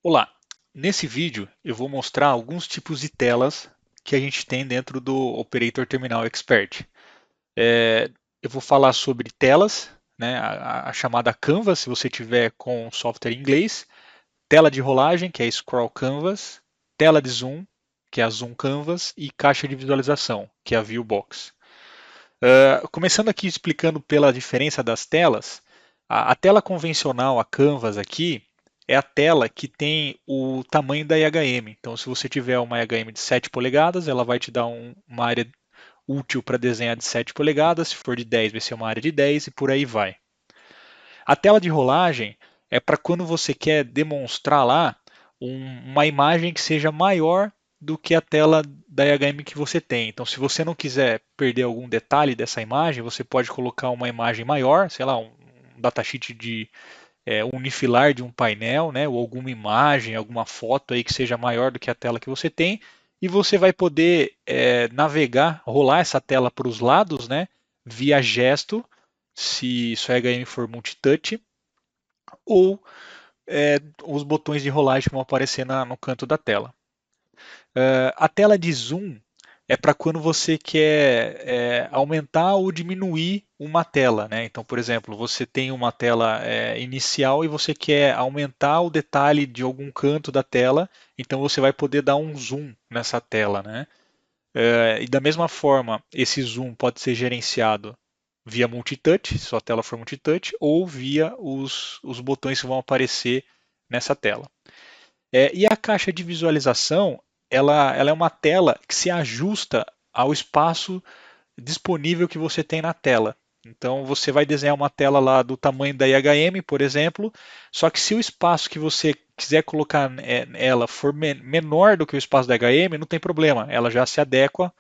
Olá, nesse vídeo eu vou mostrar alguns tipos de telas que a gente tem dentro do Operator Terminal Expert. Eu vou falar sobre telas, né, a chamada Canvas, se você tiver com software em inglês, tela de rolagem, que é Scroll Canvas, tela de zoom, que é a Zoom Canvas, e caixa de visualização, que é a Viewbox. Começando aqui explicando pela diferença das telas, a tela convencional, a Canvas aqui, é a tela que tem o tamanho da IHM. Então, se você tiver uma IHM de 7 polegadas, ela vai te dar uma área útil para desenhar de 7 polegadas, se for de 10, vai ser uma área de 10 e por aí vai. A tela de rolagem é para quando você quer demonstrar lá uma imagem que seja maior do que a tela da IHM que você tem. Então, se você não quiser perder algum detalhe dessa imagem, você pode colocar uma imagem maior, sei lá, um datasheet de unifilar de um painel, né, ou alguma imagem, alguma foto aí que seja maior do que a tela que você tem, e você vai poder navegar, rolar essa tela para os lados, né, via gesto, se sua IHM for multitouch, ou os botões de rolagem que vão aparecer no canto da tela. A tela de zoom é para quando você quer aumentar ou diminuir uma tela, né? Então, por exemplo, você tem uma tela inicial e você quer aumentar o detalhe de algum canto da tela, então você vai poder dar um zoom nessa tela, né? E da mesma forma, esse zoom pode ser gerenciado via multitouch, se sua tela for multitouch, ou via os botões que vão aparecer nessa tela. E a caixa de visualização, ela é uma tela que se ajusta ao espaço disponível que você tem na tela. Então você vai desenhar uma tela lá do tamanho da IHM, por exemplo, só que se o espaço que você quiser colocar ela for menor do que o espaço da IHM, não tem problema, ela já se adequa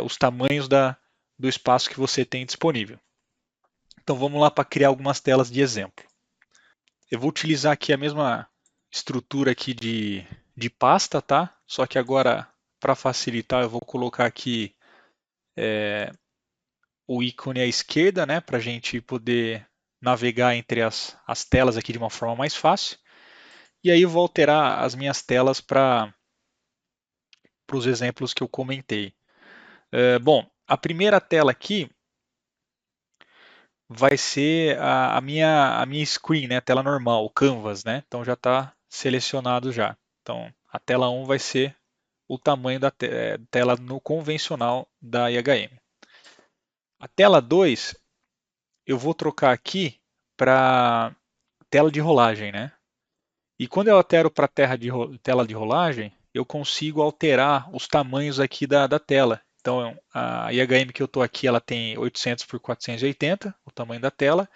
os tamanhos do espaço que você tem disponível. Então vamos lá para criar algumas telas de exemplo. Eu vou utilizar aqui a mesma estrutura aqui de pasta, tá? Só que agora, para facilitar, eu vou colocar aqui o ícone à esquerda, né? Para a gente poder navegar entre as telas aqui de uma forma mais fácil. E aí eu vou alterar as minhas telas para os exemplos que eu comentei. Bom, a primeira tela aqui vai ser a minha screen, né? A tela normal, o Canvas, né? Então já está selecionado já. Então a tela 1 vai ser o tamanho da tela no convencional da IHM. A tela 2 eu vou trocar aqui para tela de rolagem, né? E quando eu altero para tela de rolagem, eu consigo alterar os tamanhos aqui da tela. Então a IHM que eu estou aqui, ela tem 800 por 480, o tamanho da tela,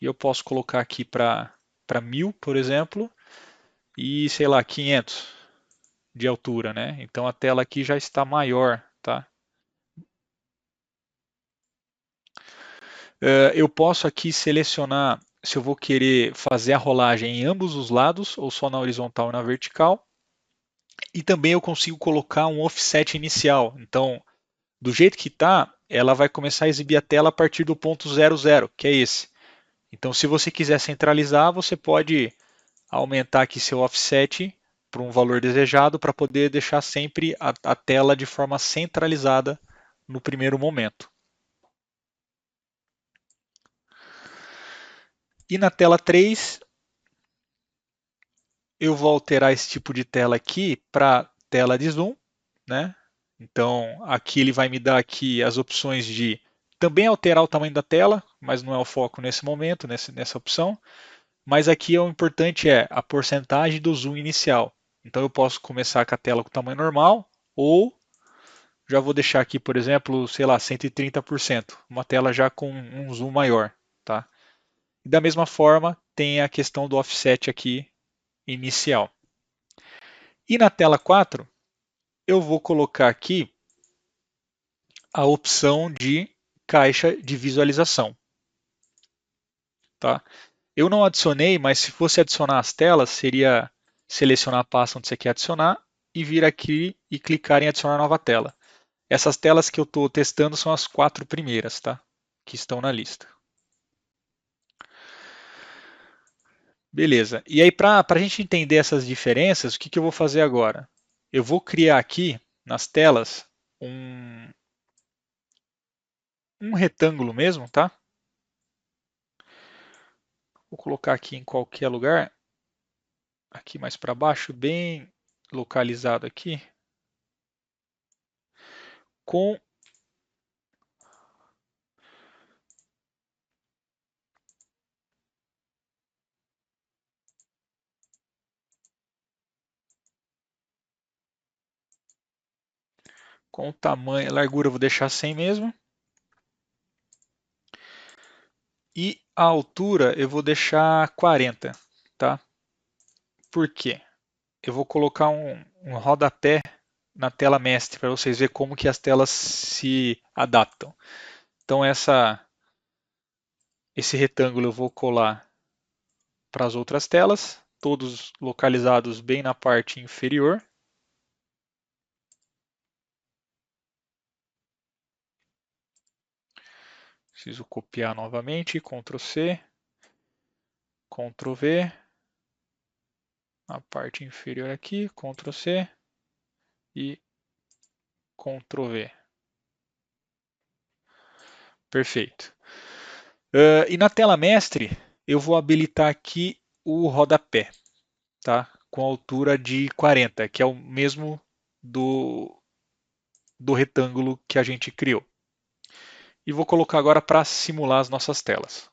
e eu posso colocar aqui para 1000, por exemplo, e sei lá, 500 de altura, né? Então a tela aqui já está maior, tá? Eu posso aqui selecionar se eu vou querer fazer a rolagem em ambos os lados ou só na horizontal e na vertical. E também eu consigo colocar um offset inicial. Então, do jeito que está, ela vai começar a exibir a tela a partir do ponto 00, que é esse. Então, se você quiser centralizar, você pode aumentar aqui seu offset para um valor desejado para poder deixar sempre a tela de forma centralizada no primeiro momento. E na tela 3, eu vou alterar esse tipo de tela aqui para tela de zoom, né? Então aqui ele vai me dar aqui as opções de também alterar o tamanho da tela, mas não é o foco nesse momento, nessa opção. Mas aqui o importante é a porcentagem do zoom inicial. Então eu posso começar com a tela com tamanho normal ou já vou deixar aqui, por exemplo, sei lá, 130%, uma tela já com um zoom maior, tá? E da mesma forma, tem a questão do offset aqui inicial. E na tela 4, eu vou colocar aqui a opção de caixa de visualização. Tá? Eu não adicionei, mas se fosse adicionar as telas, seria selecionar a pasta onde você quer adicionar e vir aqui e clicar em adicionar nova tela. Essas telas que eu estou testando são as 4 primeiras, tá? Que estão na lista. Beleza. E aí, para a gente entender essas diferenças, o que eu vou fazer agora? Eu vou criar aqui nas telas um, um retângulo mesmo, tá? Vou colocar aqui em qualquer lugar, aqui mais para baixo, bem localizado aqui, com o tamanho, a largura eu vou deixar 100 mesmo. E a altura eu vou deixar 40, tá? Por quê? Eu vou colocar um rodapé na tela mestre para vocês verem como que as telas se adaptam. Então esse retângulo eu vou colar para as outras telas, todos localizados bem na parte inferior. Preciso copiar novamente, Ctrl C, Ctrl V, a parte inferior aqui, Ctrl C e Ctrl V. Perfeito. E na tela mestre, eu vou habilitar aqui o rodapé, tá? Com altura de 40, que é o mesmo do, do retângulo que a gente criou. E vou colocar agora para simular as nossas telas.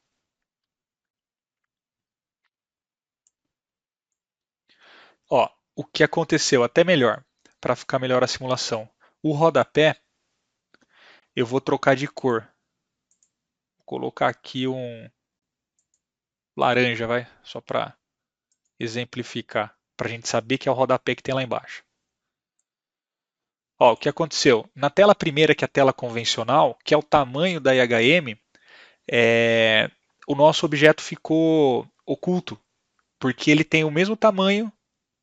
Ó, o que aconteceu, até melhor, para ficar melhor a simulação. O rodapé, eu vou trocar de cor. Vou colocar aqui um laranja, vai, só para exemplificar, para a gente saber que é o rodapé que tem lá embaixo. Ó, o que aconteceu? Na tela primeira, que é a tela convencional, que é o tamanho da IHM, o nosso objeto ficou oculto, porque ele tem o mesmo tamanho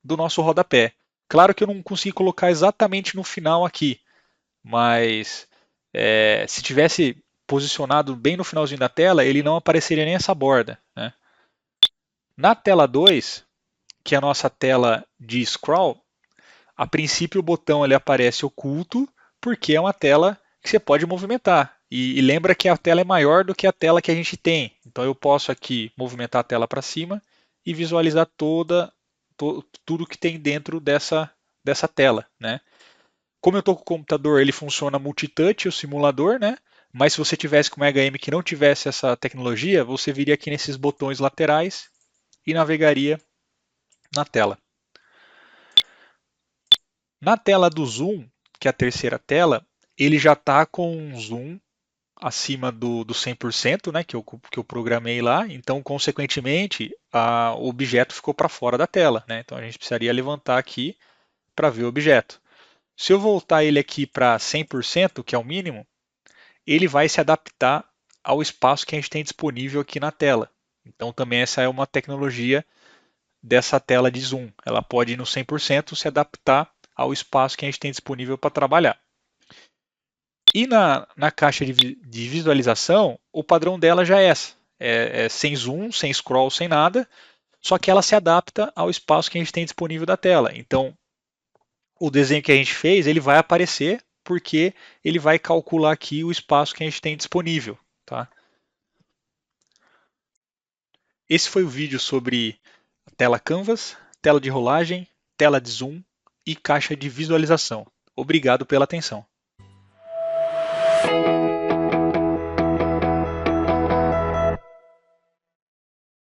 do nosso rodapé. Claro que eu não consegui colocar exatamente no final aqui, mas se tivesse posicionado bem no finalzinho da tela, ele não apareceria nem essa borda, né? Na tela 2, que é a nossa tela de scroll, a princípio o botão ele aparece oculto, porque é uma tela que você pode movimentar. E lembra que a tela é maior do que a tela que a gente tem. Então eu posso aqui movimentar a tela para cima e visualizar tudo que tem dentro dessa tela, né? Como eu estou com o computador, ele funciona multitouch, o simulador, né? Mas se você tivesse com uma HM que não tivesse essa tecnologia, você viria aqui nesses botões laterais e navegaria na tela. Na tela do zoom, que é a terceira tela, ele já está com um zoom acima do 100%, né, que eu programei lá. Então, consequentemente, o objeto ficou para fora da tela, né? Então, a gente precisaria levantar aqui para ver o objeto. Se eu voltar ele aqui para 100%, que é o mínimo, ele vai se adaptar ao espaço que a gente tem disponível aqui na tela. Então, também essa é uma tecnologia dessa tela de zoom. Ela pode ir no 100% se adaptar ao espaço que a gente tem disponível para trabalhar. E na caixa de visualização, o padrão dela já é essa. É sem zoom, sem scroll, sem nada, só que ela se adapta ao espaço que a gente tem disponível da tela. Então, o desenho que a gente fez, ele vai aparecer porque ele vai calcular aqui o espaço que a gente tem disponível. Tá? Esse foi o vídeo sobre tela Canvas, tela de rolagem, tela de zoom e caixa de visualização. Obrigado pela atenção.